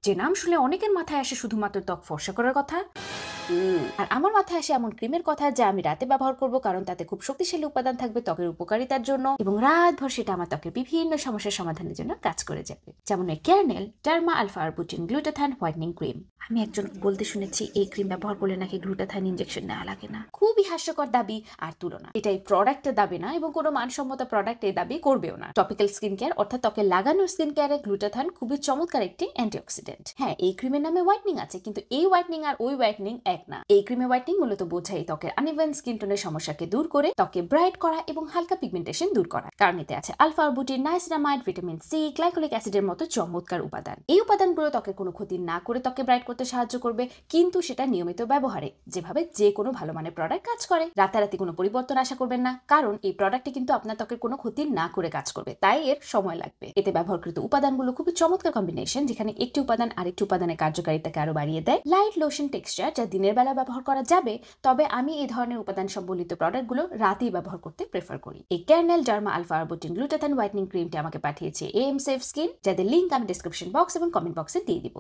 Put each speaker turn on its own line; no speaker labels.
যে নাম শুনলে অনেকের মাথায় আসে শুধুমাত্র ত্বক ফর্সা করার কথা। আর আমার মাথায় আসে এমন ক্রিমের কথা যা আমি রাতে ব্যবহার করব, কারণ তাতে খুব শক্তিশালী উপাদান থাকবে ত্বকের উপকারিতার জন্য, এবং রাতভর সেটা আমার ত্বকের বিভিন্ন সমস্যার সমাধানের জন্য কাজ করে যাবে। যেমন এই Carenel derma alpha arbutin glutathione whitening cream. আমি একজন বলতে শুনেছি এই ক্রিম ব্যবহার করলে নাকি গ্লুটাথায়ন ইনজেকশন নেওয়া লাগে না। খুবই হাস্যকর দাবি আর তুলনা। এটা এই প্রোডাক্টের দাবি না, এবং কোনো মানসম্মত প্রোডাক্ট এই দাবি করবেও না। টপিক্যাল স্কিন কেয়ার অর্থাৎ ত্বকে লাগানো স্কিন কেয়ারে গ্লুটাথায়ন খুবই চমৎকার একটি অ্যান্টিঅক্সিডেন্ট। হ্যাঁ, এই ক্রিমের নামে হোয়াইটনিং আছে, কিন্তু এই হোয়াইটনিং আর ওই হোয়াইটনিং এক না। এই ক্রিমে হোয়াইটনিং মূলত বোঝায় ত্বকের আনইভেন স্কিন টোনের সমস্যাকে দূর করে ত্বকে ব্রাইট করা এবং হালকা পিগমেন্টেশন দূর করা। কারণ এতে আছে alpha arbutin, niacinamide, vitamin C, glycolic অ্যাসিডের মতো চমৎকার উপাদান। এই উপাদানগুলো ত্বকের কোনো ক্ষতি না করে ত্বকে ব্রাইট করতে সাহায্য করবে, কিন্তু সেটা নিয়মিত ব্যবহারে, যেভাবে যে কোনো ভালো মানের প্রোডাক্ট কাজ করে। রাতারাতি কোনো পরিবর্তন আশা করবেন না, কারণ এই প্রোডাক্টটি কিন্তু আপনার ত্বকের কোনো ক্ষতি না করে কাজ করবে, তাই এর সময় লাগবে। এতে ব্যবহারকৃত উপাদানগুলো খুবই চমৎকার কম্বিনেশন, যেখানে একটি উপাদান আরেকটি উপাদানের কার্যকারিতাকে আরো বাড়িয়ে দেয়। লাইট লোশন টেক্সচার, যা দিনের বেলা ব্যবহার করা যাবে, তবে আমি এই ধরনের উপাদান সম্বলিত প্রোডাক্টগুলো রাতেই ব্যবহার করতে প্রেফার করি। এই Carenel derma alpha arbutin glutathione whitening ক্রিমটি আমাকে পাঠিয়েছে এএম সেফ স্কিন, যাদের লিংক আমি ডেসক্রিপশন বক্স এবং কমেন্ট বক্সে দিয়ে দিব।